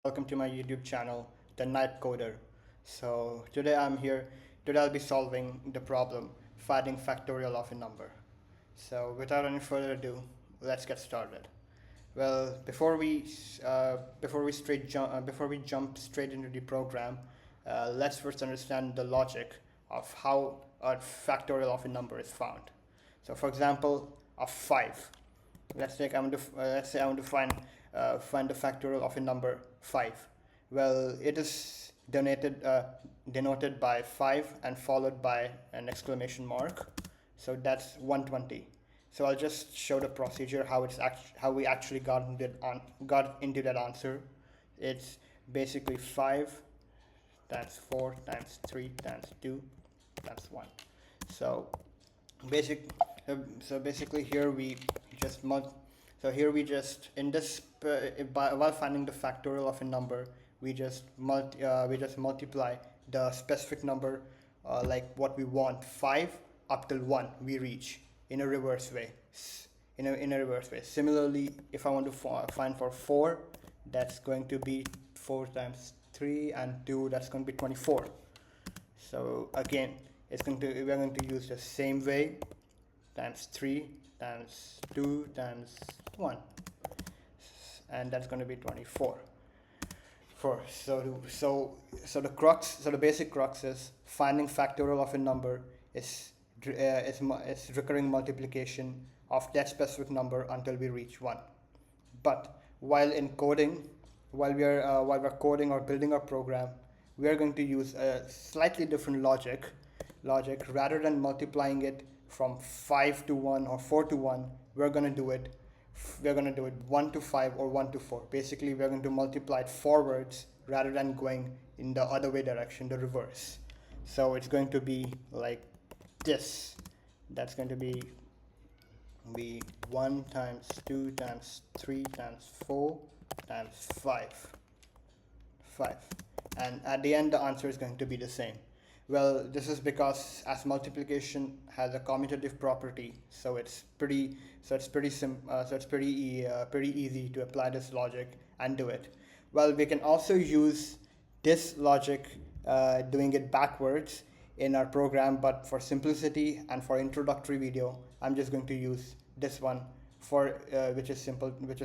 Welcome to my YouTube channel, The Night Coder. So today I'm here. Today I'll be solving the problem finding factorial of a number. So without any further ado, let's get started. Well, before we jump straight into the program, let's first understand the logic of how a factorial of a number is found. So for example, of 5. Let's say I want to find the factorial of a number 5. Well, it is denoted by 5 and followed by an exclamation mark. So that's 120. So I'll just show the procedure how we actually got into that answer. It's basically 5 times 4 times 3 times 2 times 1. So basic so basically here we just while finding the factorial of a number, we just multiply the specific number, like what we want, 5 up till 1 we reach in a reverse way. Similarly, if I want to find for 4, that's going to be 4 times 3 and 2, that's going to be 24. So again, we're going to use the same way, times 3 times 2 times 1, and that's going to be 24. So the basic crux is finding factorial of a number is recurring multiplication of that specific number until we reach 1. But while we're coding or building our program, we are going to use a slightly different logic. Rather than multiplying it from 5 to 1 or 4 to 1, we're going to do it 1 to 5 or 1 to 4. Basically, we're going to multiply it forwards rather than going in the other way direction, the reverse. So it's going to be like this. That's going to be 1 times 2 times 3 times 4 times 5. And at the end, the answer is going to be the same. Well, this is because as multiplication has a commutative property, so it's pretty easy to apply this logic and do it. Well, we can also use this logic, doing it backwards in our program, but for simplicity and for introductory video, I'm just going to use this one which is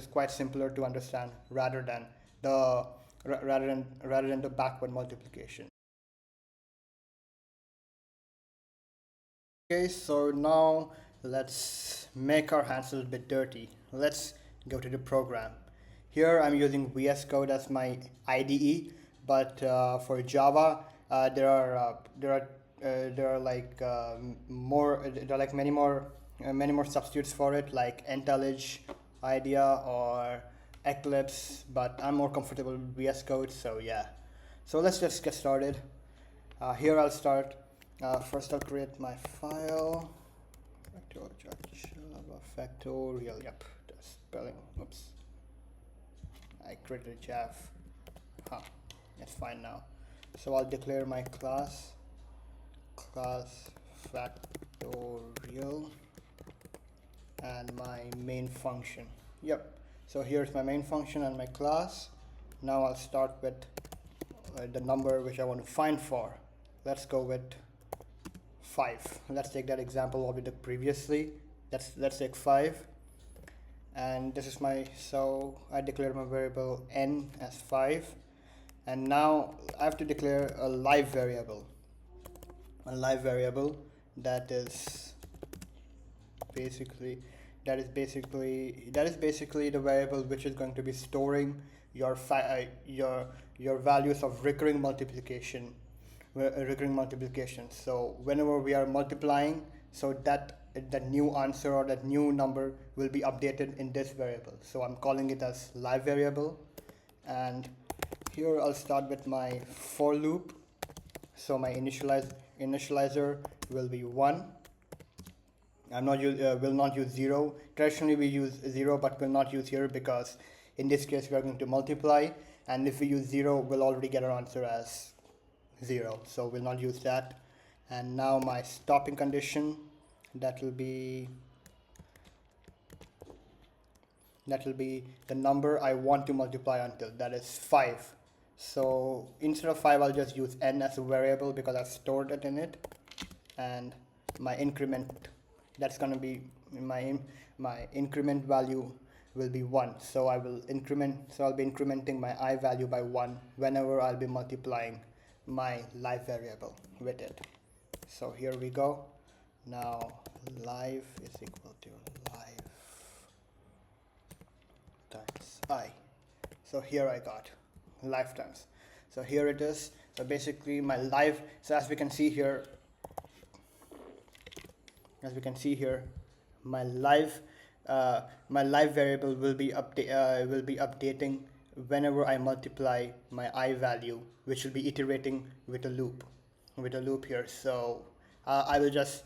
quite simpler to understand rather than the backward multiplication. Okay, so now let's make our hands a little bit dirty. Let's go to the program. Here I'm using VS Code as my IDE, but for Java there are many more substitutes for it, like IntelliJ, IDEA, or Eclipse. But I'm more comfortable with VS Code, so yeah. So let's just get started. Here I'll start. First I'll create my file, Factorial, yep, the spelling, oops, I created a Jav, that's fine now. So I'll declare my class Factorial, and my main function, yep. So here's my main function and my class. Now I'll start with the number which I want to find for. Let's go with 5. Let's take that example what we did previously. Let's take 5, and this is so I declare my variable n as 5, and now I have to declare a live variable that is basically the variable which is going to be storing your values of recurring multiplication. So whenever we are multiplying, so that new answer or that new number will be updated in this variable. So I'm calling it as live variable, and here I'll start with my for loop. So my initializer will be 1. Will not use 0. Traditionally we use 0, but will not use here because in this case we are going to multiply, and if we use 0, we'll already get our answer as 0, so we'll not use that. And now my stopping condition, that will be that will be the number I want to multiply until, that is 5. So instead of 5, I'll just use n as a variable because I've stored it in it, and my increment, that's going to be my increment value will be 1. So I'll be incrementing my I value by 1 whenever I'll be multiplying my live variable with it. So here we go. Now live is equal to live times I. So here I got live times. So here it is. So basically my live, so as we can see here, my live variable will be updating whenever I multiply my I value, which will be iterating with a loop here. So I will just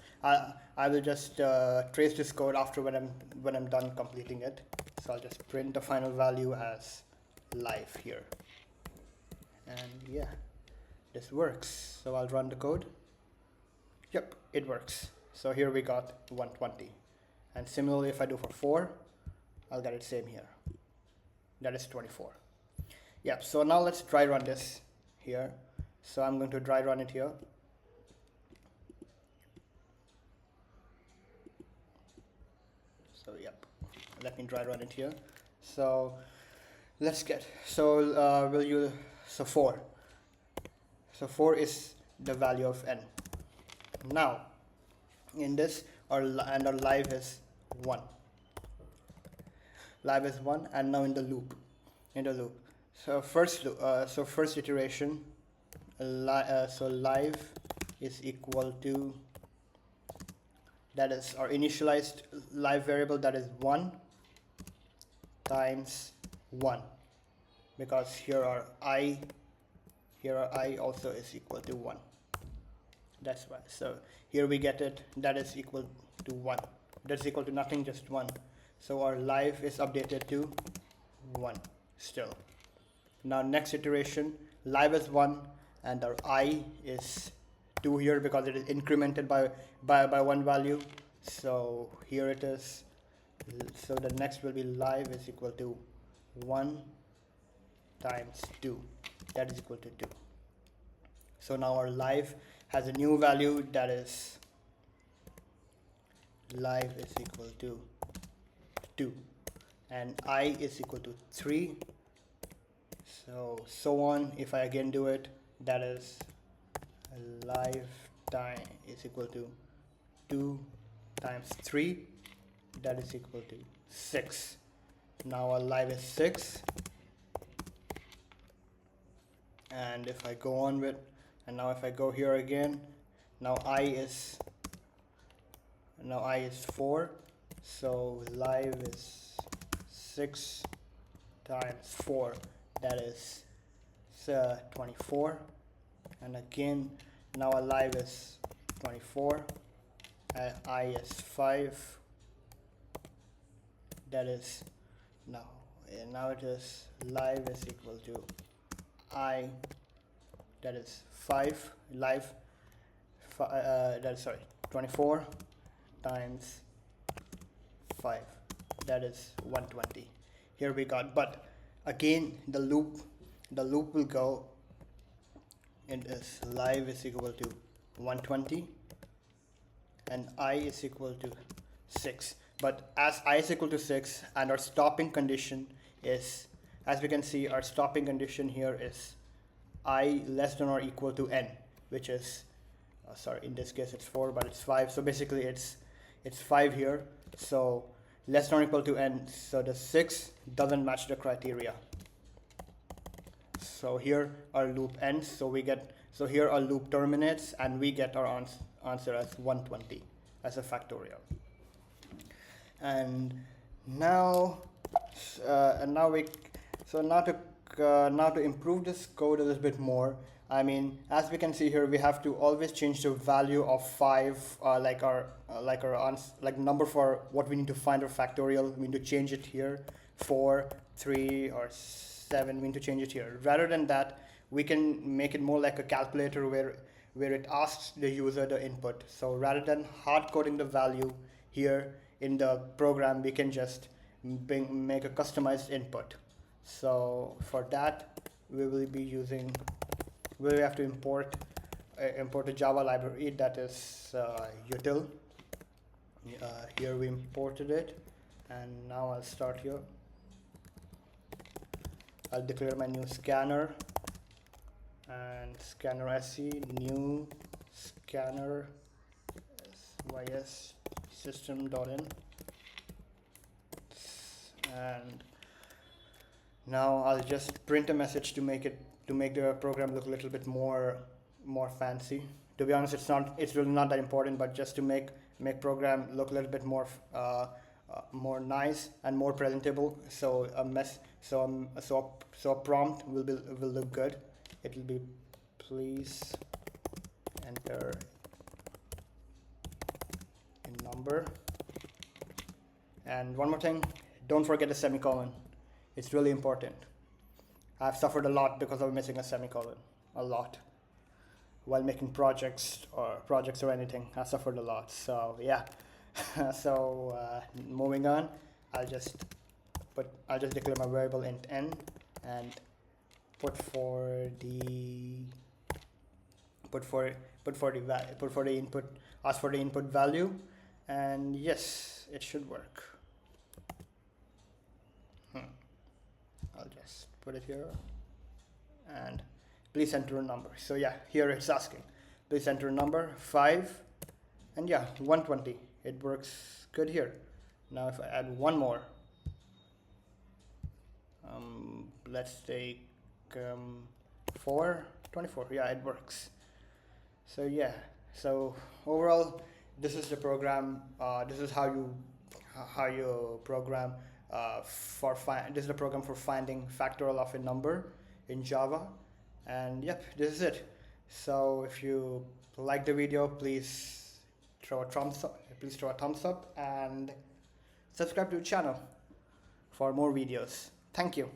trace this code after when I'm done completing it. So I'll just print the final value as live here, and yeah, this works. So I'll run the code. Yep, it works. So here we got 120, and similarly if I do for 4, I'll get it same here, that is 24. Yep, so now let's dry run this here. So I'm going to dry run it here. So yep, let me dry run it here. So let's get, so 4. So 4 is the value of n. Now in this, our live is 1. Live is 1, and now in the loop. So first iteration, so live is equal to, that is our initialized live variable, that is 1 times 1, because here our I also is equal to 1. That's why. So here we get it, that is equal to 1. That's equal to nothing, just 1. So our live is updated to 1 still. Now next iteration, live is 1 and our I is 2 here because it is incremented by 1 value. So here it is. So the next will be live is equal to 1 times 2. That is equal to 2. So now our live has a new value, that is live is equal to 2, and I is equal to 3. So on, if I again do it, that is live time is equal to 2 times 3, that is equal to 6. Now our live is 6, and if I go on with, and now if I go here again, now I is 4, so live is 6 times 4, that is 24, and again now our live is 24, I is 5, that is now it is live is equal to I, that is 5 live, that is, sorry, 24 times 5, that is 120. Here we got, but again the loop will go, it is live is equal to 120 and I is equal to 6. But as I is equal to 6 and our stopping condition is, as we can see, our stopping condition here is I less than or equal to n, which is sorry, in this case it's 4, but it's 5. So basically it's 5 here, so less than or equal to n, so the 6 doesn't match the criteria. So here our loop ends, so here our loop terminates and we get our answer as 120 as a factorial. And now to improve this code a little bit more, I mean, as we can see here, we have to always change the value of 5, like number for what we need to find our factorial. We need to change it here, 4, 3, or 7. We need to change it here. Rather than that, we can make it more like a calculator where it asks the user the input. So rather than hard coding the value here in the program, we can just make a customized input. So for that, we will be using, we have to import a Java library that is util. Here we imported it, and now I'll start here. I'll declare my new scanner, and scanner SC, new scanner sys system.in, and now I'll just print a message to make the program look a little bit more fancy. To be honest, it's really not that important, but just to make program look a little bit more more nice and more presentable. So a prompt will look good. It will be, please enter a number. And one more thing, don't forget a semicolon. It's really important. I've suffered a lot because of missing a semicolon, a lot. While making projects or anything, I suffered a lot. So yeah. So moving on, I'll just declare my variable int n and put for the input, ask for the input value, and yes, it should work. I'll just put it here, and please enter a number. So yeah, here it's asking, please enter a number, 5, and yeah, 120. It works good here. Now if I add one more, let's take 424. Yeah, it works. So yeah, so overall, this is the program. This is how you program this is the program for finding factorial of a number in Java. And yep, this is it. So if you like the video, please throw a thumbs up and subscribe to the channel for more videos. Thank you.